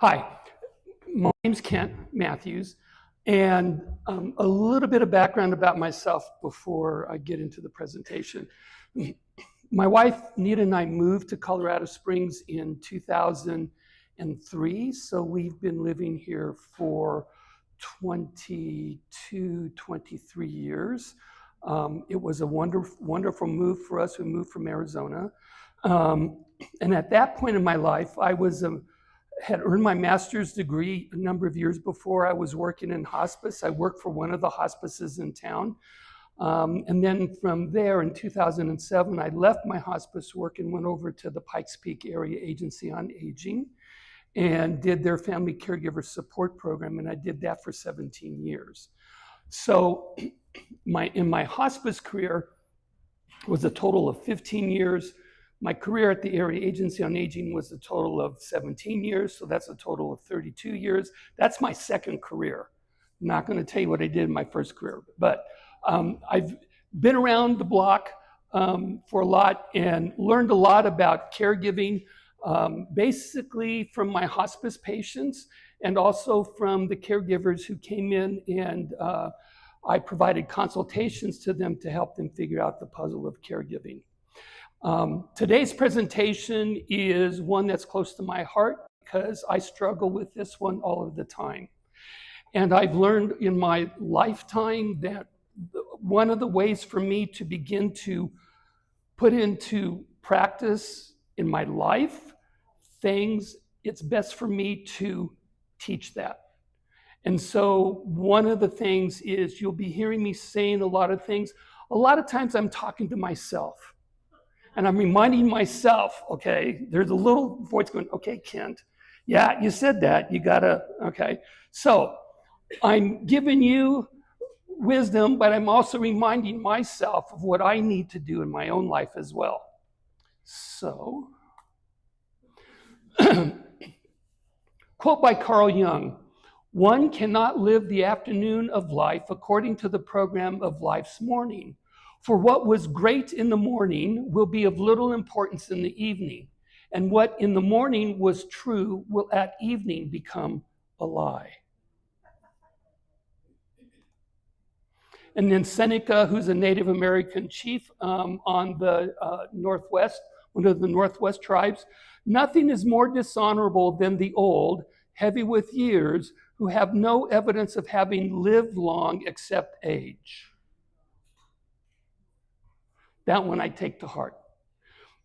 Hi, my name's Kent Mathews, and a little bit of background about myself before I get into the presentation. My wife, Nita, and I moved to Colorado Springs in 2003, so we've been living here for 22, 23 years. It was a wonderful move for us. We moved from Arizona. And at that point in my life, I had earned my master's degree a number of years before. I was working in hospice. I worked for one of the hospices in town. And then from there in 2007, I left my hospice work and went over to the Pikes Peak Area Agency on Aging and did their family caregiver support program. And I did that for 17 years. So in my hospice career was a total of 15 years. My career at the Area Agency on Aging was a total of 17 years, so that's a total of 32 years. That's my second career. I'm not going to tell you what I did in my first career, but I've been around the block for a lot and learned a lot about caregiving, basically from my hospice patients and also from the caregivers who came in, and I provided consultations to them to help them figure out the puzzle of caregiving. Today's presentation is one that's close to my heart because I struggle with this one all of the time. And I've learned in my lifetime that one of the ways for me to begin to put into practice in my life things, it's best for me to teach that. And so one of the things is you'll be hearing me saying a lot of things. A lot of times I'm talking to myself. And I'm reminding myself, okay, there's a little voice going, okay, Kent, yeah, you said that, you gotta, okay. So I'm giving you wisdom, but I'm also reminding myself of what I need to do in my own life as well. So, quote by Carl Jung, "One cannot live the afternoon of life according to the program of life's morning. For what was great in the morning will be of little importance in the evening, and what in the morning was true will at evening become a lie." And then Seneca, who's a Native American chief on the Northwest, one of the Northwest tribes, "Nothing is more dishonorable than the old, heavy with years, who have no evidence of having lived long except age." That one I take to heart.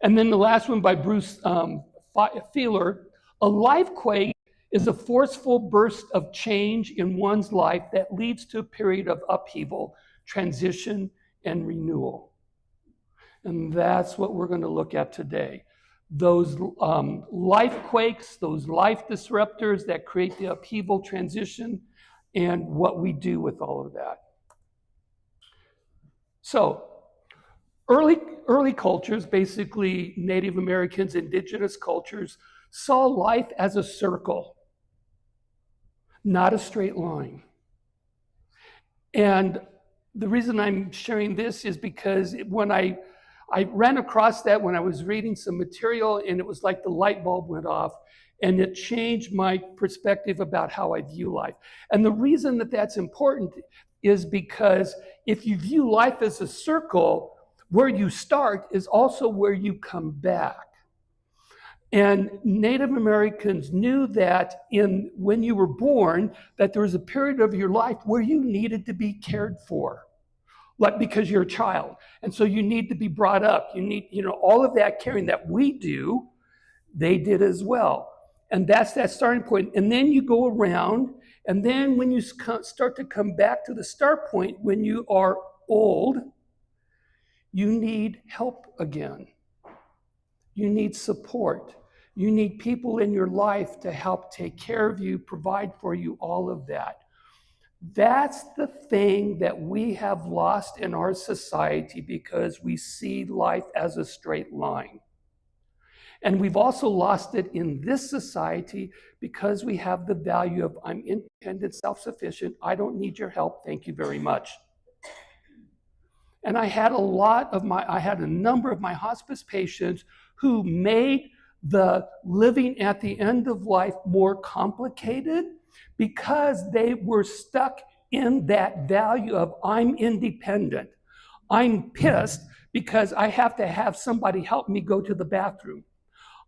And then the last one by Bruce Feiler, "A life quake is a forceful burst of change in one's life that leads to a period of upheaval, transition, and renewal." And that's what we're going to look at today. Those life quakes, those life disruptors that create the upheaval, transition, and what we do with all of that. So, Early cultures, basically Native Americans, indigenous cultures, saw life as a circle, not a straight line. And the reason I'm sharing this is because when I ran across that when I was reading some material, and it was like the light bulb went off, and it changed my perspective about how I view life. And the reason that that's important is because if you view life as a circle, where you start is also where you come back. And Native Americans knew that when you were born, that there was a period of your life where you needed to be cared for, like because you're a child. And so you need to be brought up. You need, all of that caring that we do, they did as well. And that's that starting point. And then you go around, and then when you start to come back to the start point, when you are old, you need help again. You need support. You need people in your life to help take care of you, provide for you, all of that. That's the thing that we have lost in our society because we see life as a straight line. And we've also lost it in this society because we have the value of I'm independent, self-sufficient, I don't need your help, thank you very much. And I had a number of my hospice patients who made the living at the end of life more complicated because they were stuck in that value of I'm independent. I'm pissed because I have to have somebody help me go to the bathroom.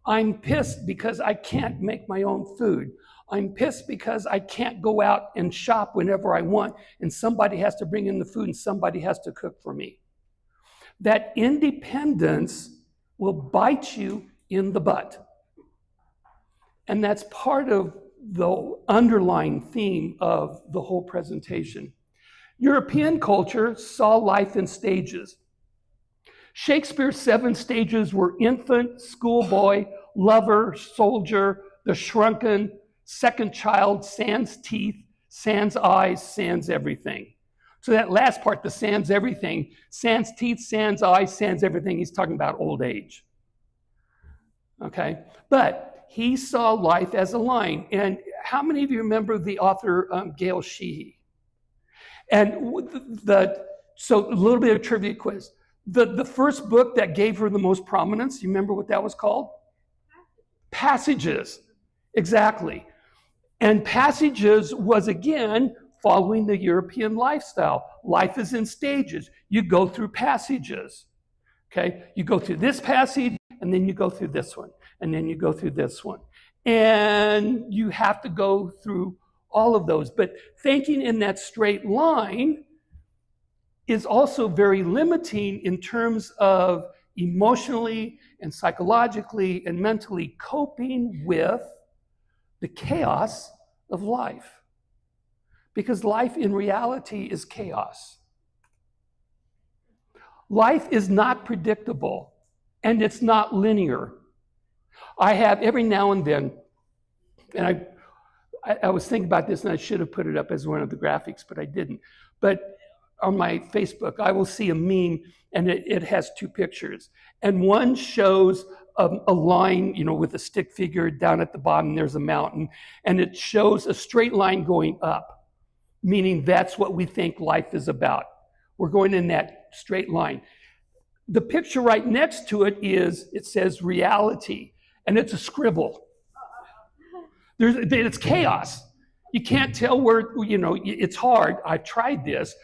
I'm pissed because I can't make my own food. I'm pissed because I can't go out and shop whenever I want, and somebody has to bring in the food and somebody has to cook for me. That independence will bite you in the butt. And that's part of the underlying theme of the whole presentation. European culture saw life in stages. Shakespeare's 7 stages were infant, schoolboy, lover, soldier, the shrunken, second child, sans teeth, sans eyes, sans everything. So that last part, the sans everything, sans teeth, sans eyes, sans everything, he's talking about old age. Okay? But he saw life as a line. And how many of you remember the author Gail Sheehy? And so a little bit of trivia quiz. The first book that gave her the most prominence, you remember what that was called? Passages. Exactly. And Passages was, again, following the European lifestyle. Life is in stages. You go through passages. Okay? You go through this passage, and then you go through this one, and then you go through this one. And you have to go through all of those. But thinking in that straight line is also very limiting in terms of emotionally and psychologically and mentally coping with the chaos of life. Because life in reality is chaos. Life is not predictable and it's not linear. I have every now and then, and I was thinking about this and I should have put it up as one of the graphics, but I didn't. But on my Facebook, I will see a meme and it has 2 pictures. And one shows a line, with a stick figure down at the bottom, there's a mountain, and it shows a straight line going up, meaning that's what we think life is about. We're going in that straight line. The picture right next to it says reality, and it's a scribble. It's chaos. You can't tell where, it's hard. I've tried this.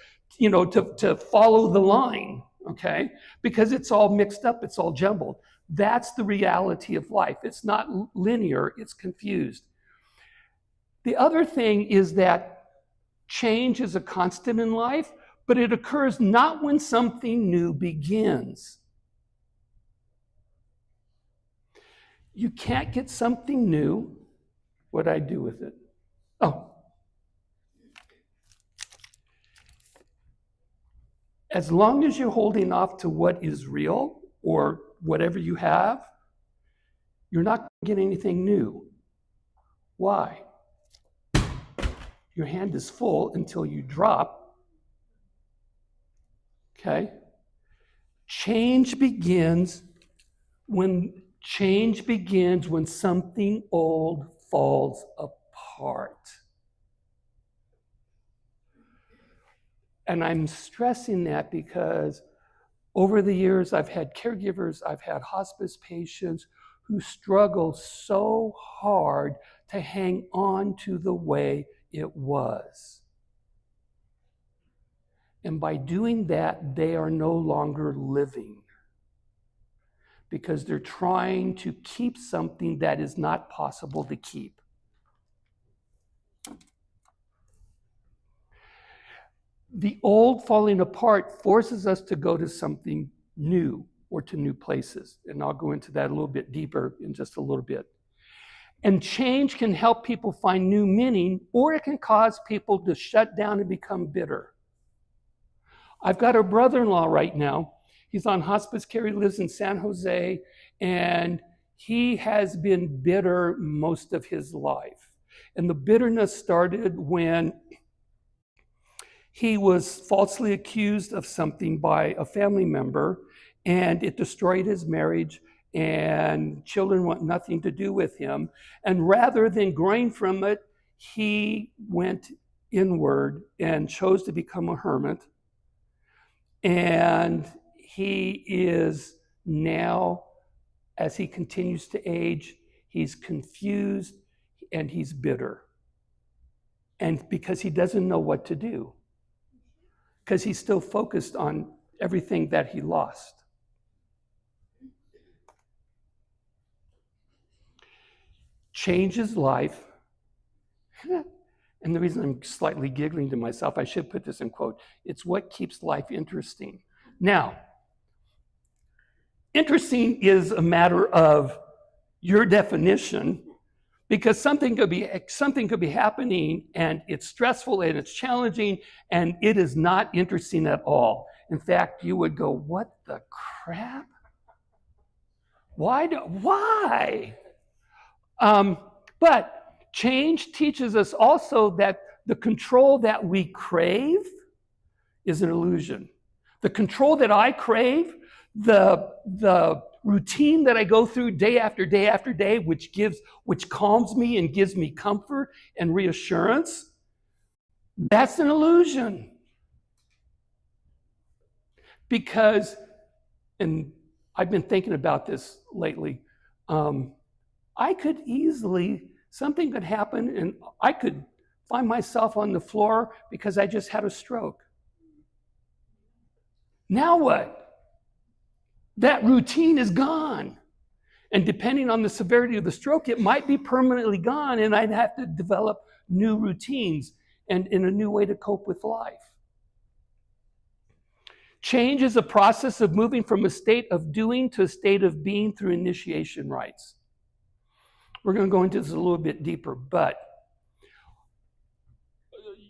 To follow the line, okay? Because it's all mixed up, it's all jumbled. That's the reality of life. It's not linear, it's confused. The other thing is that change is a constant in life, but it occurs not when something new begins. You can't get something new. What do I do with it? Oh. As long as you're holding off to what is real or whatever you have, you're not going to get anything new. Why? Your hand is full until you drop. Okay? Change begins when something old falls apart. And I'm stressing that because over the years, I've had caregivers, I've had hospice patients who struggle so hard to hang on to the way it was. And by doing that, they are no longer living because they're trying to keep something that is not possible to keep. The old falling apart forces us to go to something new or to new places. And I'll go into that a little bit deeper in just a little bit. And change can help people find new meaning, or it can cause people to shut down and become bitter. I've got a brother-in-law right now. He's on hospice care. He lives in San Jose, and he has been bitter most of his life. And the bitterness started when he was falsely accused of something by a family member, and it destroyed his marriage, and children want nothing to do with him. And rather than growing from it, he went inward and chose to become a hermit. And he is now as he continues to age, he's confused and he's bitter. And because he doesn't know what to do, because he's still focused on everything that he lost. Change his life. And the reason I'm slightly giggling to myself, I should put this in quote, it's what keeps life interesting. Now, interesting is a matter of your definition, because something could be happening and it's stressful and it's challenging and it is not interesting at all. In fact, you would go, what the crap? Why? But change teaches us also that the control that we crave is an illusion. The control that I crave, the routine that I go through day after day after day, which calms me and gives me comfort and reassurance, that's an illusion. Because, and I've been thinking about this lately, I could easily, something could happen and I could find myself on the floor because I just had a stroke. Now what? That routine is gone. And depending on the severity of the stroke, it might be permanently gone and I'd have to develop new routines and in a new way to cope with life. Change is a process of moving from a state of doing to a state of being through initiation rites. We're going to go into this a little bit deeper, but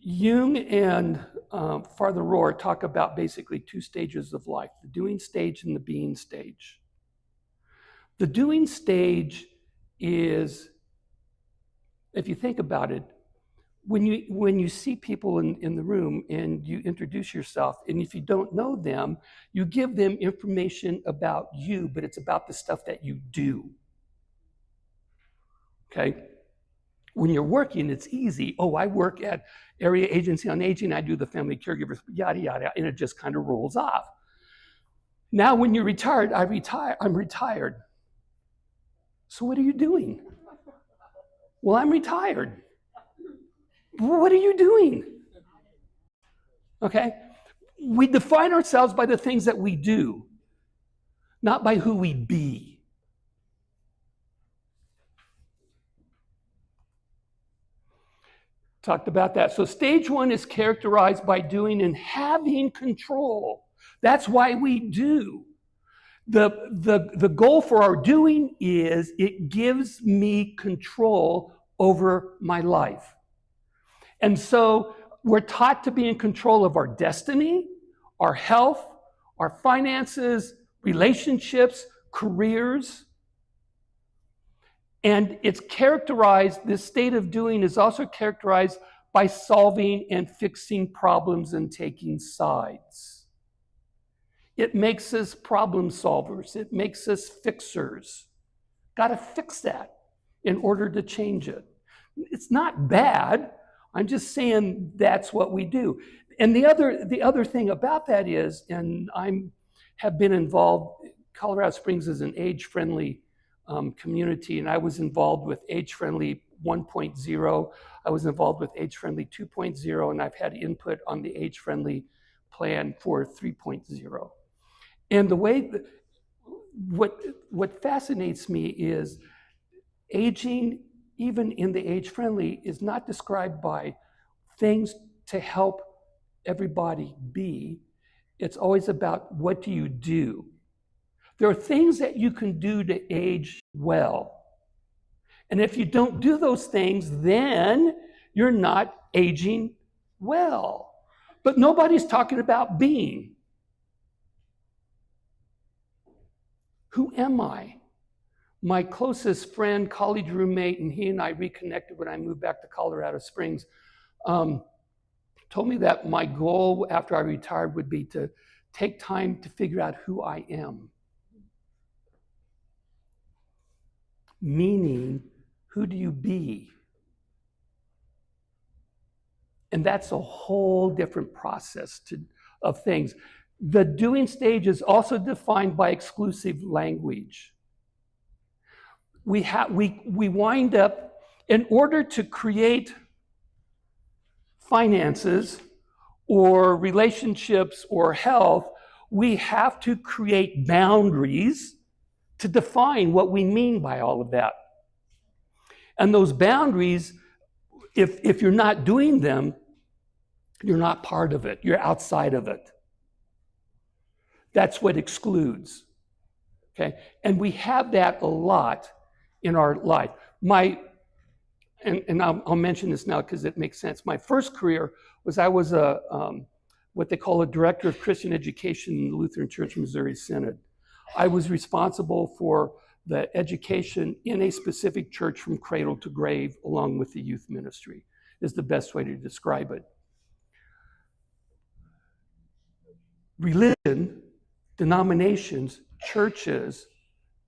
Jung and Father Rohr talk about basically two stages of life, the doing stage and the being stage. The doing stage is, if you think about it, when you see people in the room and you introduce yourself, and if you don't know them, you give them information about you, but it's about the stuff that you do. Okay? When you're working, it's easy. Oh, I work at Area Agency on Aging, I do the family caregivers, yada, yada, and it just kind of rolls off. Now, when you're retired, I'm retired. So what are you doing? Well, I'm retired. What are you doing? Okay? We define ourselves by the things that we do, not by who we be. Talked about that. So stage one is characterized by doing and having control. That's why we do. The goal for our doing is it gives me control over my life. And so we're taught to be in control of our destiny, our health, our finances, relationships, careers. And it's characterized, this state of doing is also characterized by solving and fixing problems and taking sides. It makes us problem solvers. It makes us fixers. Got to fix that in order to change it. It's not bad. I'm just saying that's what we do. And the other thing about that is, and have been involved, Colorado Springs is an age-friendly community, and I was involved with age-friendly 1.0. I was involved with age-friendly 2.0, and I've had input on the age-friendly plan for 3.0. And the way what fascinates me is aging, even in the age-friendly, is not described by things to help everybody be. It's always about what do you do. There are things that you can do to age well. And if you don't do those things, then you're not aging well. But nobody's talking about being. Who am I? My closest friend, college roommate, and he and I reconnected when I moved back to Colorado Springs, told me that my goal after I retired would be to take time to figure out who I am. Meaning, who do you be? And that's a whole different process of things. The doing stage is also defined by exclusive language. we wind up, in order to create finances or relationships or health, we have to create boundaries to define what we mean by all of that. And those boundaries, if you're not doing them, you're not part of it. You're outside of it. That's what excludes. Okay? And we have that a lot in our life. I'll mention this now because it makes sense. My first career was I was what they call a director of Christian education in the Lutheran Church Missouri Synod. I was responsible for the education in a specific church from cradle to grave, along with the youth ministry, is the best way to describe it. Religion, denominations, churches,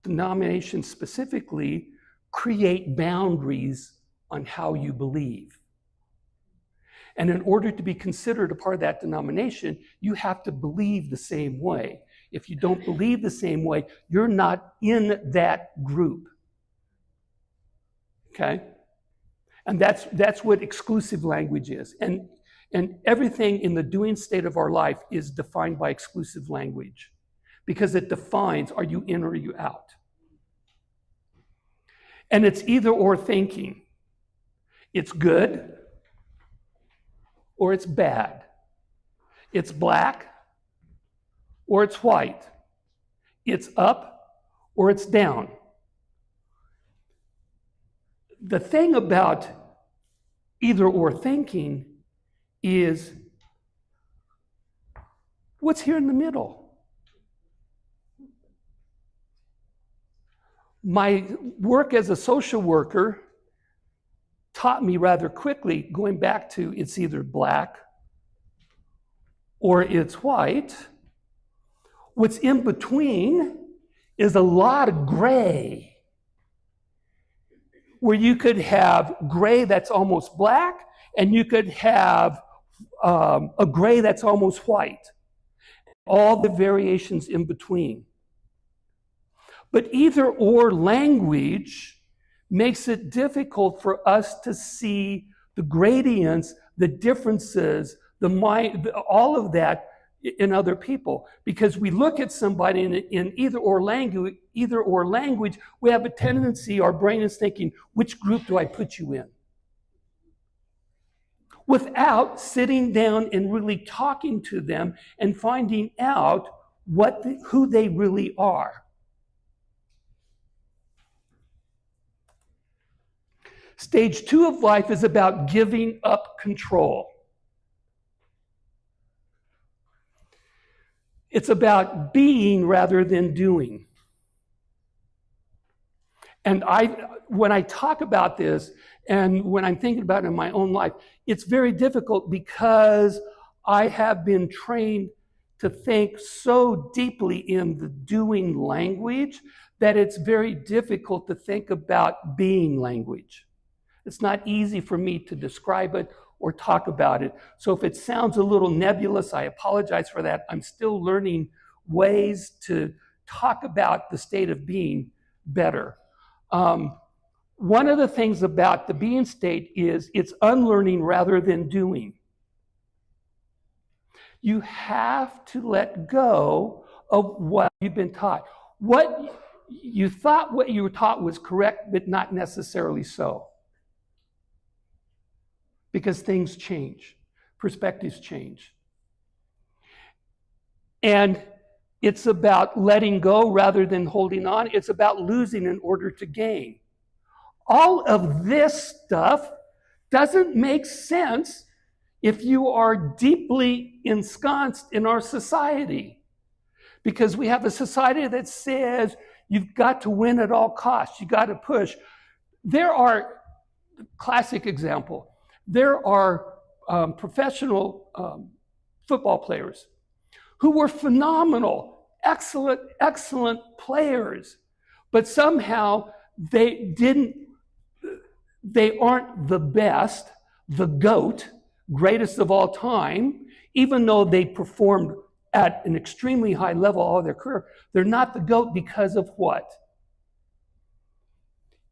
denominations specifically, create boundaries on how you believe. And in order to be considered a part of that denomination, you have to believe the same way. If you don't believe the same way, you're not in that group. Okay? And that's what exclusive language is. And everything in the doing state of our life is defined by exclusive language, because it defines, are you in or are you out? And it's either or thinking. It's good or it's bad. It's black or it's white. It's up or it's down. The thing about either or thinking is what's here in the middle. My work as a social worker taught me rather quickly, going back to it's either black or it's white. What's in between is a lot of gray, where you could have gray that's almost black, and you could have a gray that's almost white. All the variations in between. But either or language makes it difficult for us to see the gradients, the differences, all of that in other people. Because we look at somebody in either or language, we have a tendency, our brain is thinking, which group do I put you in? Without sitting down and really talking to them and finding out who they really are. Stage 2 of life is about giving up control. It's about being rather than doing. And when I talk about this, and when I'm thinking about it in my own life, it's very difficult because I have been trained to think so deeply in the doing language that it's very difficult to think about being language. It's not easy for me to describe it or talk about it. So if it sounds a little nebulous, I apologize for that. I'm still learning ways to talk about the state of being better. One of the things about the being state is it's unlearning rather than doing. You have to let go of what you've been taught. What you were taught was correct, but not necessarily so. Because things change, perspectives change. And it's about letting go rather than holding on. It's about losing in order to gain. All of this stuff doesn't make sense if you are deeply ensconced in our society. Because we have a society that says you've got to win at all costs. You got to push. There are, classic example, there are professional football players who were phenomenal, excellent players, but somehow they aren't the best, the GOAT, greatest of all time, even though they performed at an extremely high level all their career. They're not the GOAT because of what?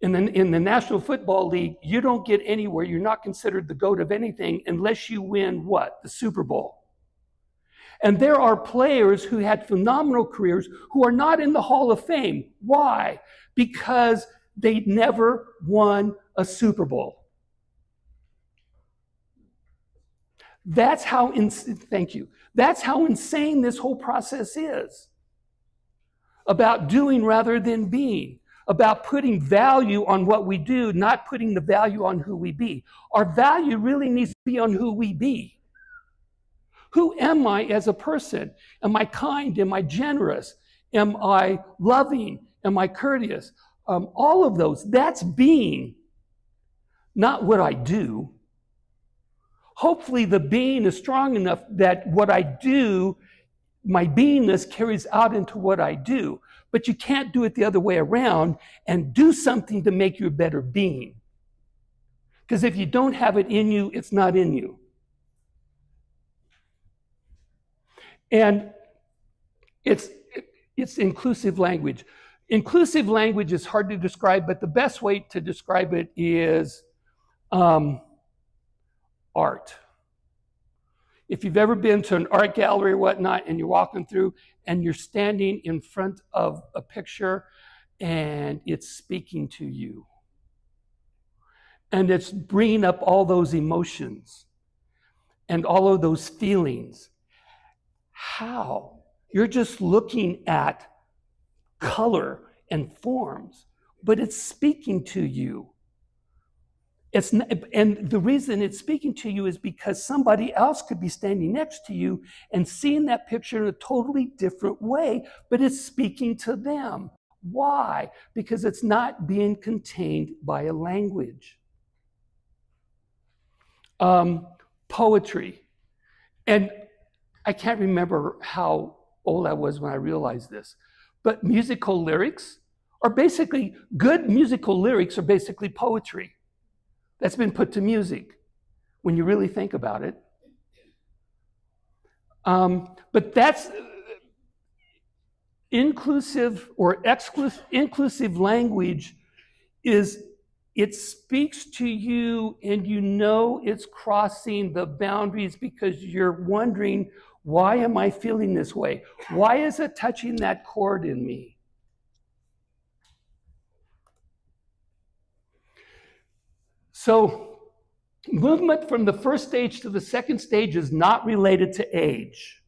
In the National Football League, you don't get anywhere. You're not considered the GOAT of anything unless you win what? The Super Bowl. And there are players who had phenomenal careers who are not in the Hall of Fame. Why? Because they never won a Super Bowl. That's how thank you. That's how insane this whole process is. About doing rather than being. About putting value on what we do, not putting the value on who we be. Our value really needs to be on who we be. Who am I as a person? Am I kind? Am I generous? Am I loving? Am I courteous? All of those, that's being, not what I do. Hopefully the being is strong enough that what I do, my beingness carries out into what I do. But you can't do it the other way around and do something to make you a better being. Because if you don't have it in you, it's not in you. And it's inclusive language. Inclusive language is hard to describe, but the best way to describe it is art. If you've ever been to an art gallery or whatnot, and you're walking through, and you're standing in front of a picture, and it's speaking to you. And it's bringing up all those emotions and all of those feelings. How? You're just looking at color and forms, but it's speaking to you. And the reason it's speaking to you is because somebody else could be standing next to you and seeing that picture in a totally different way, but it's speaking to them. Why? Because it's not being contained by a language. Poetry. And I can't remember how old I was when I realized this, but musical lyrics are basically, good musical lyrics are basically poetry that's been put to music, when you really think about it. But that's inclusive or inclusive language is, it speaks to you and you know it's crossing the boundaries because you're wondering, why am I feeling this way? Why is it touching that chord in me? So, movement from the first stage to the second stage is not related to age.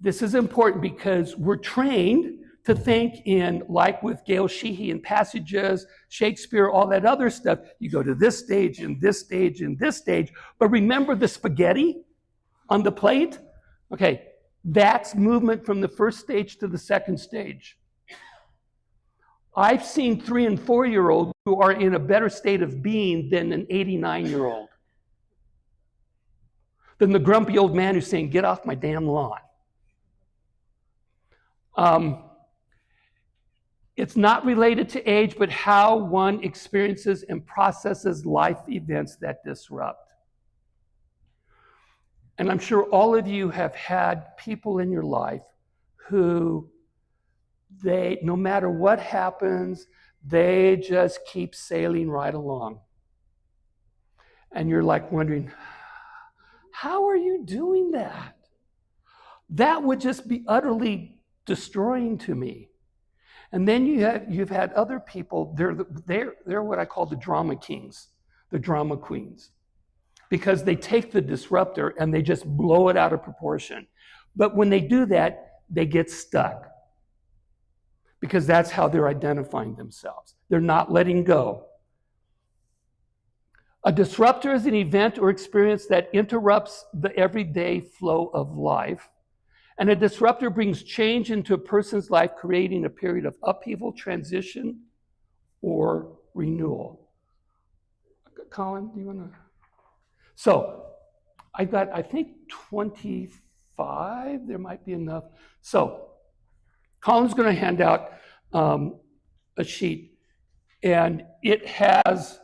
This is important because we're trained to think in, like with Gail Sheehy and passages, Shakespeare, all that other stuff. You go to this stage and this stage and this stage, but remember the spaghetti on the plate? Okay, that's movement from the first stage to the second stage. I've seen 3- and 4-year-olds who are in a better state of being than an 89-year-old. Than the grumpy old man who's saying, get off my damn lawn. It's not related to age, but how one experiences and processes life events that disrupt. And I'm sure all of you have had people in your life who no matter what happens, they just keep sailing right along. And you're like wondering, how are you doing that? That would just be utterly destroying to me. And then you've had other people, they're what I call the drama kings, the drama queens. Because they take the disruptor and they just blow it out of proportion. But when they do that, they get stuck. Because that's how they're identifying themselves. They're not letting go. A disruptor is an event or experience that interrupts the everyday flow of life. And a disruptor brings change into a person's life, creating a period of upheaval, transition, or renewal. Colin, do you want to? So, I've got, I think, 25. There might be enough. So, Colin's going to hand out a sheet, and it has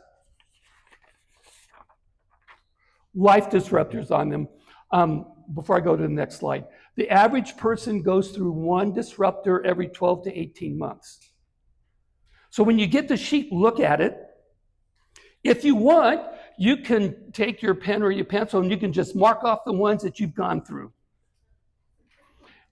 life disruptors on them. Before I go to the next slide, the average person goes through one disruptor every 12 to 18 months. So when you get the sheet, look at it. If you want, you can take your pen or your pencil and you can just mark off the ones that you've gone through.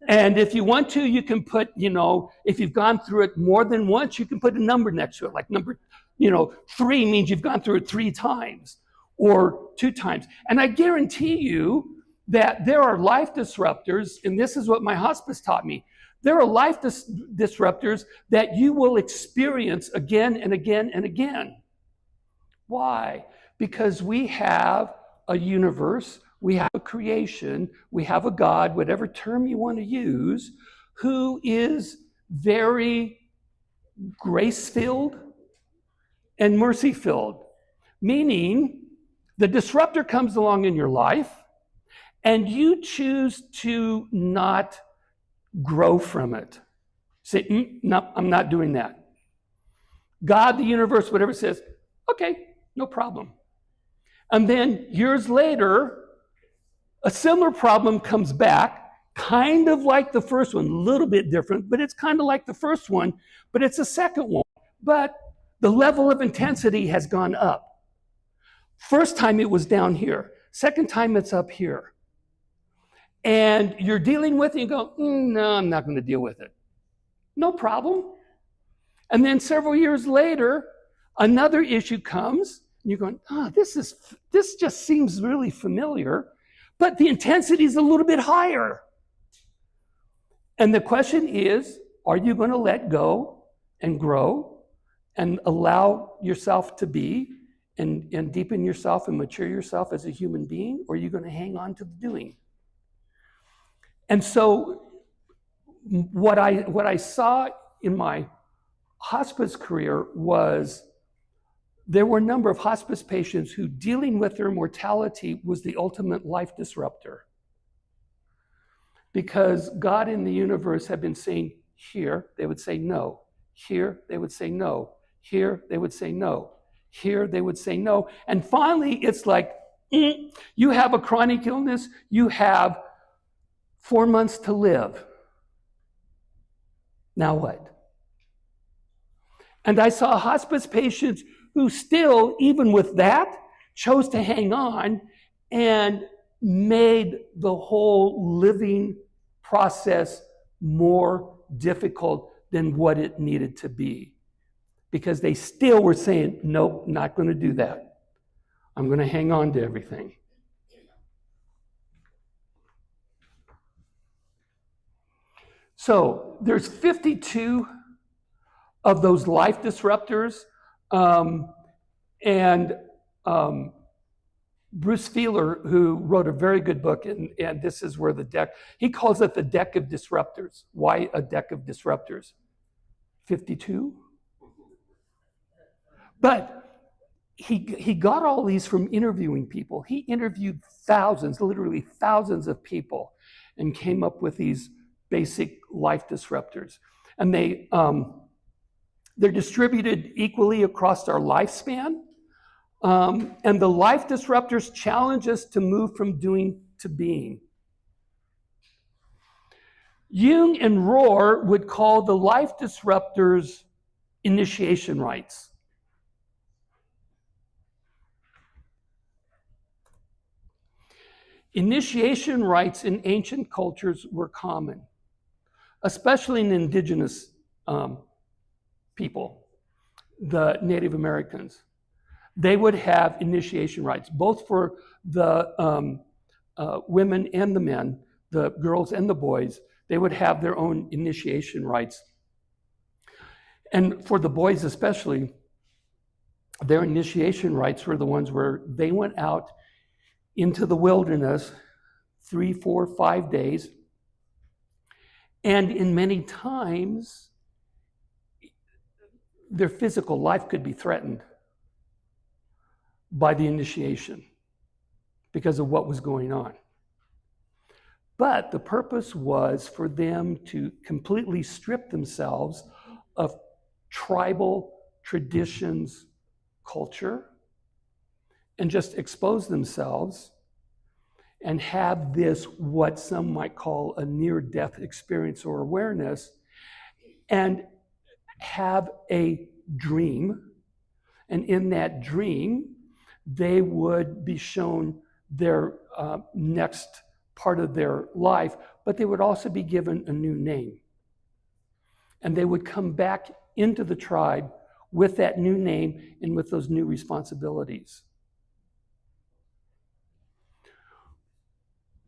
And if you want to, you can put, if you've gone through it more than once, you can put a number next to it. Like number, 3 means you've gone through it 3 times or 2 times. And I guarantee you that there are life disruptors, and this is what my hospice taught me. There are life disruptors that you will experience again and again and again. Why? Because we have a universe, we have a creation, we have a God, whatever term you want to use, who is very grace-filled and mercy-filled. Meaning, the disruptor comes along in your life, and you choose to not grow from it. Say, no, I'm not doing that. God, the universe, whatever says, okay, no problem. And then years later, a similar problem comes back, kind of like the first one, a little bit different, but it's kind of like the first one, but it's a second one. But the level of intensity has gone up. First time it was down here. Second time it's up here. And you're dealing with it, and you go, no, I'm not going to deal with it. No problem. And then several years later, another issue comes, and you're going, this just seems really familiar, but the intensity is a little bit higher. And the question is, are you going to let go and grow and allow yourself to be and deepen yourself and mature yourself as a human being, or are you going to hang on to the doing? And so what I saw in my hospice career was there were a number of hospice patients who dealing with their mortality was the ultimate life disruptor. Because God in the universe had been saying, here, they would say no. Here, they would say no. Here, they would say no. Here, they would say no. And finally, it's like, you have a chronic illness, you have 4 months to live. Now what? And I saw hospice patients who still, even with that, chose to hang on and made the whole living process more difficult than what it needed to be. Because they still were saying, nope, not going to do that. I'm going to hang on to everything. So there's 52 of those life disruptors. Bruce Feiler, who wrote a very good book, and this is where he calls it the deck of disruptors. Why a deck of disruptors? 52? But he got all these from interviewing people. He interviewed thousands, literally thousands of people, and came up with these basic life disruptors. And they're distributed equally across our lifespan. And the life disruptors challenge us to move from doing to being. Jung and Rohr would call the life disruptors initiation rites. Initiation rites in ancient cultures were common, especially in indigenous people, the Native Americans. They would have initiation rites, both for the women and the men, the girls and the boys. They would have their own initiation rites. And for the boys especially, their initiation rites were the ones where they went out into the wilderness 3, 4, 5 days. And in many times, their physical life could be threatened by the initiation because of what was going on. But the purpose was for them to completely strip themselves of tribal traditions, culture, and just expose themselves and have this, what some might call a near-death experience or awareness, and have a dream. And in that dream, they would be shown their next part of their life, but they would also be given a new name. And they would come back into the tribe with that new name and with those new responsibilities.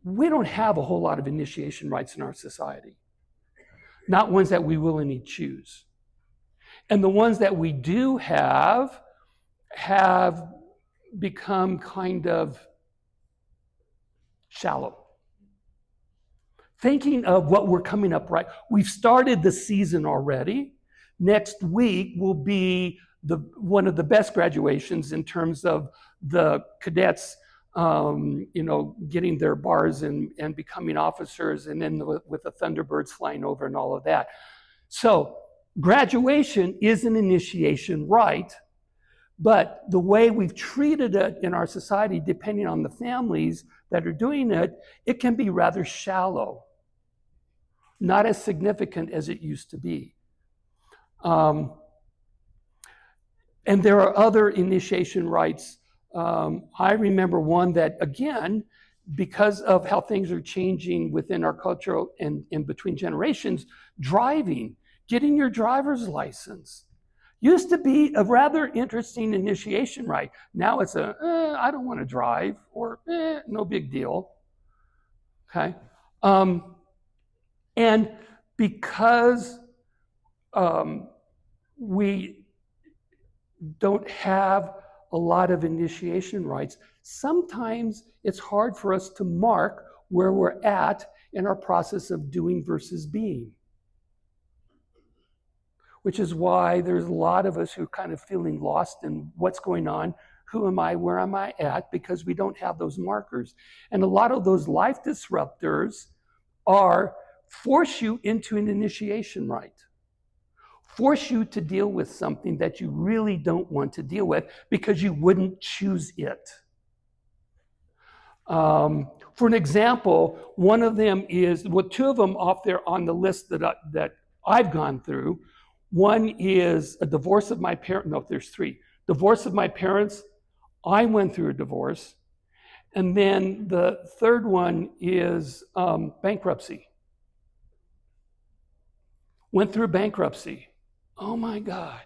We don't have a whole lot of initiation rites in our society, not ones that we willingly choose. And the ones that we do have become kind of shallow. Thinking of what we're coming up right. We've started the season already. Next week will be one of the best graduations in terms of the cadets getting their bars and becoming officers, and then with the Thunderbirds flying over and all of that. So graduation is an initiation rite, but the way we've treated it in our society, depending on the families that are doing it, it can be rather shallow, not as significant as it used to be. And there are other initiation rites. I remember one that, again, because of how things are changing within our culture and between generations, driving, getting your driver's license, used to be a rather interesting initiation rite. Now it's I don't want to drive, or no big deal. Okay? And because we don't have a lot of initiation rites, sometimes it's hard for us to mark where we're at in our process of doing versus being. Which is why there's a lot of us who are kind of feeling lost in what's going on, who am I, where am I at, because we don't have those markers. And a lot of those life disruptors force you into an initiation rite. Force you to deal with something that you really don't want to deal with because you wouldn't choose it. For an example, one of them is, well, two of them off there on the list that I've gone through. One is a divorce of my parents. No, there's three. Divorce of my parents. I went through a divorce. And then the third one is bankruptcy. Went through bankruptcy. Oh my God.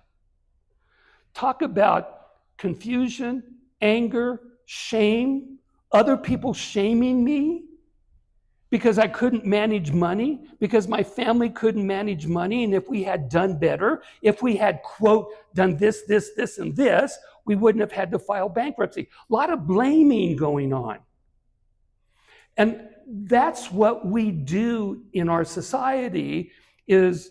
Talk about confusion, anger, shame, other people shaming me because I couldn't manage money, because my family couldn't manage money, and if we had done better, if we had, quote, done this, and this, we wouldn't have had to file bankruptcy. A lot of blaming going on. And that's what we do in our society, is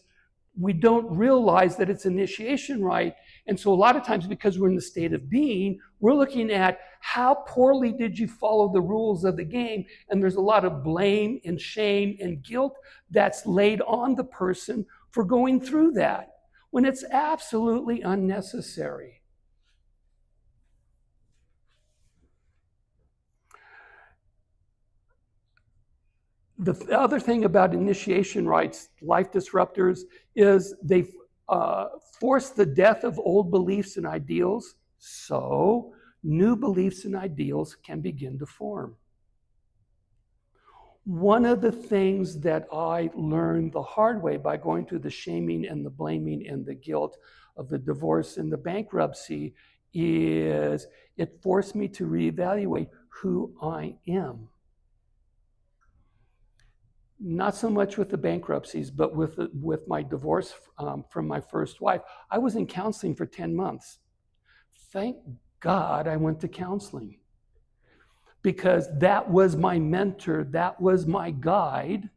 we don't realize that it's initiation rite. And so a lot of times, because we're in the state of being, we're looking at how poorly did you follow the rules of the game, and there's a lot of blame and shame and guilt that's laid on the person for going through that, when it's absolutely unnecessary. The other thing about initiation rites, life disruptors, is they force the death of old beliefs and ideals, so new beliefs and ideals can begin to form. One of the things that I learned the hard way by going through the shaming and the blaming and the guilt of the divorce and the bankruptcy is it forced me to reevaluate who I am. Not so much with the bankruptcies, but with my divorce from my first wife. I was in counseling for 10 months. Thank God I went to counseling, because that was my mentor, that was my guide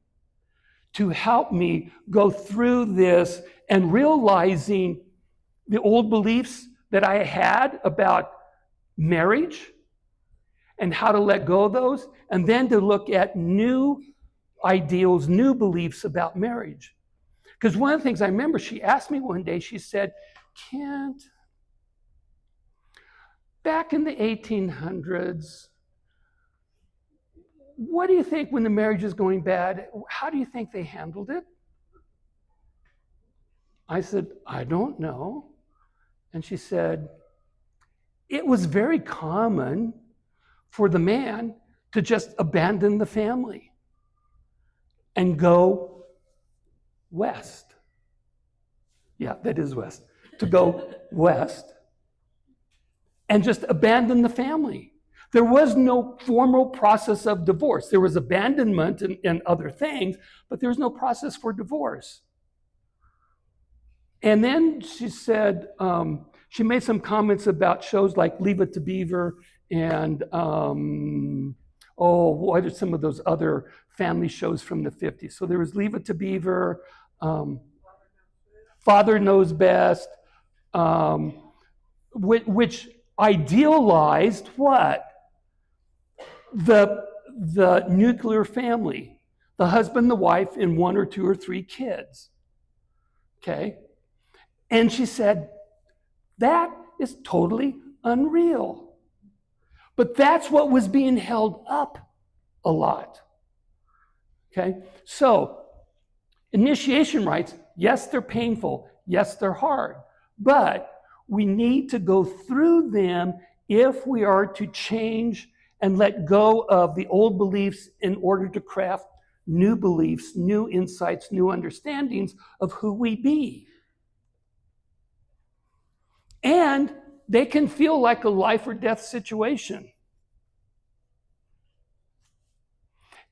to help me go through this and realizing the old beliefs that I had about marriage and how to let go of those, and then to look at new ideals, new beliefs about marriage. Because one of the things I remember, she asked me one day, she said, Kent, back in the 1800s, what do you think when the marriage is going bad? How do you think they handled it? I said, I don't know. And she said, it was very common for the man to just abandon the family and go west. Yeah, that is west. To go west and just abandon the family. There was no formal process of divorce. There was abandonment and other things, but there was no process for divorce. And then she said, she made some comments about shows like Leave It to Beaver and, what are some of those other family shows from the 50s? So there was Leave It to Beaver, Father Knows Best, which idealized what? The nuclear family, the husband, the wife, and 1 or 2 or 3 kids. Okay? And she said, that is totally unreal. But that's what was being held up a lot. Okay? So, initiation rites, yes, they're painful. Yes, they're hard. But we need to go through them if we are to change and let go of the old beliefs in order to craft new beliefs, new insights, new understandings of who we be. And they can feel like a life or death situation.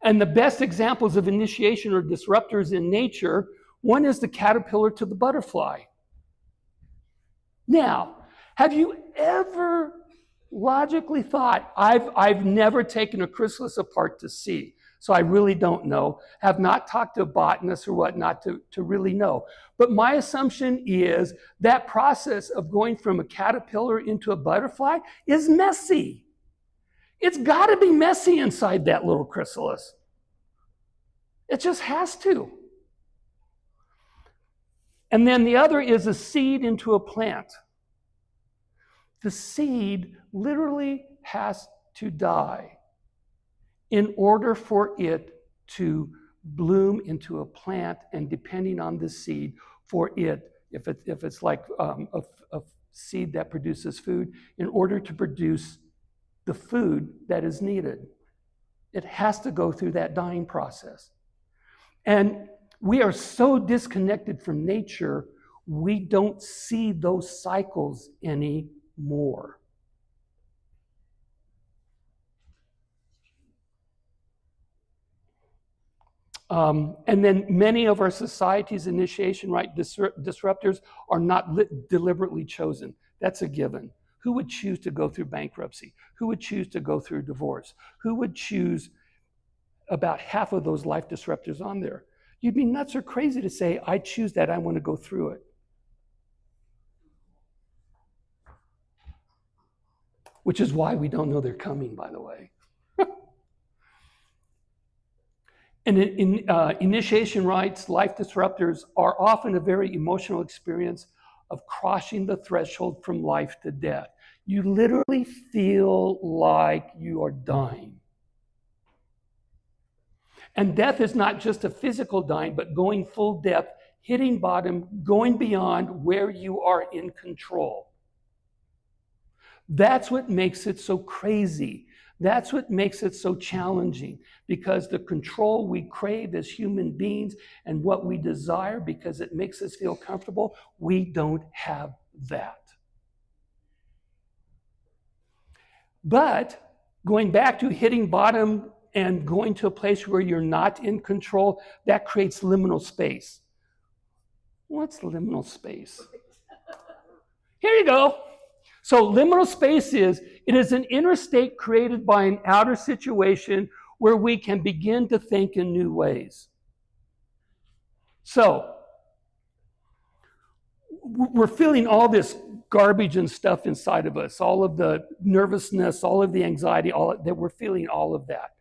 And the best examples of initiation or disruptors in nature, one is the caterpillar to the butterfly. Now, have you ever logically thought, I've never taken a chrysalis apart to see, so I really don't know, have not talked to a botanist or whatnot to really know. But my assumption is that process of going from a caterpillar into a butterfly is messy. It's got to be messy inside that little chrysalis. It just has to. And then the other is a seed into a plant. The seed literally has to die in order for it to bloom into a plant, and depending on the seed, for it, if it's like a seed that produces food, in order to produce the food that is needed, it has to go through that dying process. And we are so disconnected from nature, we don't see those cycles anymore. And then many of our society's initiation rite disruptors are not deliberately chosen. That's a given. Who would choose to go through bankruptcy? Who would choose to go through divorce? Who would choose about half of those life disruptors on there? You'd be nuts or crazy to say, I choose that, I want to go through it. Which is why we don't know they're coming, by the way. And in initiation rites, life disruptors are often a very emotional experience of crossing the threshold from life to death. You literally feel like you are dying. And death is not just a physical dying, but going full depth, hitting bottom, going beyond where you are in control. That's what makes it so crazy. That's what makes it so challenging, because the control we crave as human beings and what we desire because it makes us feel comfortable, we don't have that. But going back to hitting bottom and going to a place where you're not in control, that creates liminal space. What's liminal space? Here you go. So liminal space it is an inner state created by an outer situation where we can begin to think in new ways. So we're feeling all this garbage and stuff inside of us, all of the nervousness, all of the anxiety, that we're feeling all of that.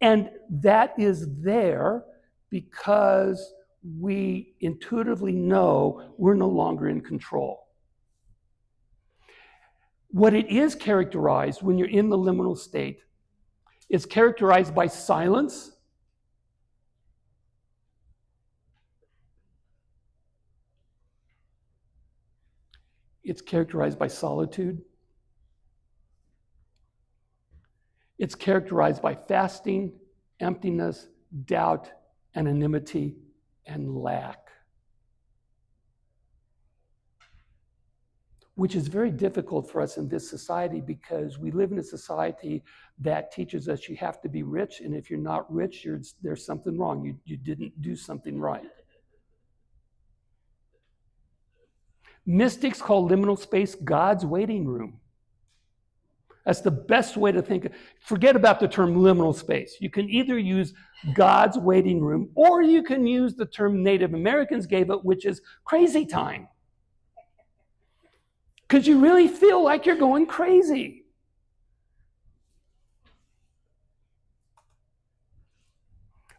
And that is there because we intuitively know we're no longer in control. What it is characterized when you're in the liminal state is characterized by silence, It's characterized by solitude. It's characterized by fasting, emptiness, doubt, anonymity, and lack. Which is very difficult for us in this society because we live in a society that teaches us you have to be rich, and if you're not rich, there's something wrong. You didn't do something right. Mystics call liminal space God's waiting room. That's the best way to think. Forget about the term liminal space. You can either use God's waiting room, or you can use the term Native Americans gave it, which is crazy time. Because you really feel like you're going crazy.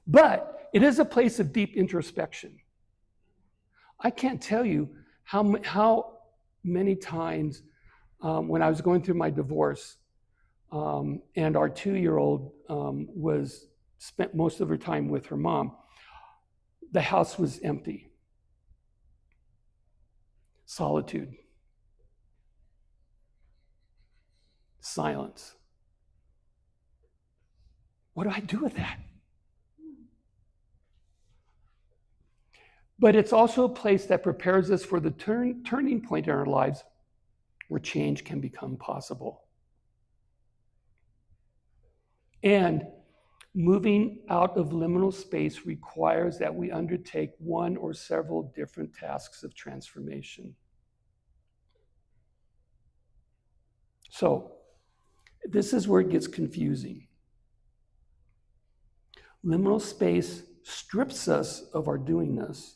But it is a place of deep introspection. I can't tell you how many times when I was going through my divorce and our 2-year-old spent most of her time with her mom, the house was empty. Solitude. Silence. What do I do with that? But it's also a place that prepares us for the turning point in our lives where change can become possible. And moving out of liminal space requires that we undertake one or several different tasks of transformation. So, this is where it gets confusing. Liminal space strips us of our doingness.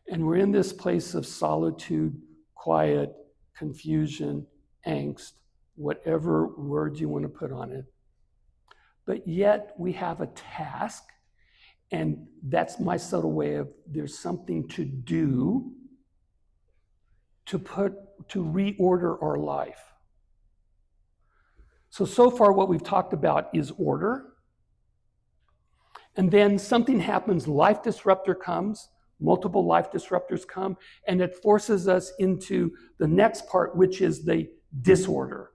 And we're in this place of solitude, quiet, confusion, angst, whatever words you want to put on it. But yet we have a task, and that's my subtle way of there's something to do to reorder our life. So far what we've talked about is order. And then something happens, life disruptor comes, multiple life disruptors come, and it forces us into the next part, which is the disorder.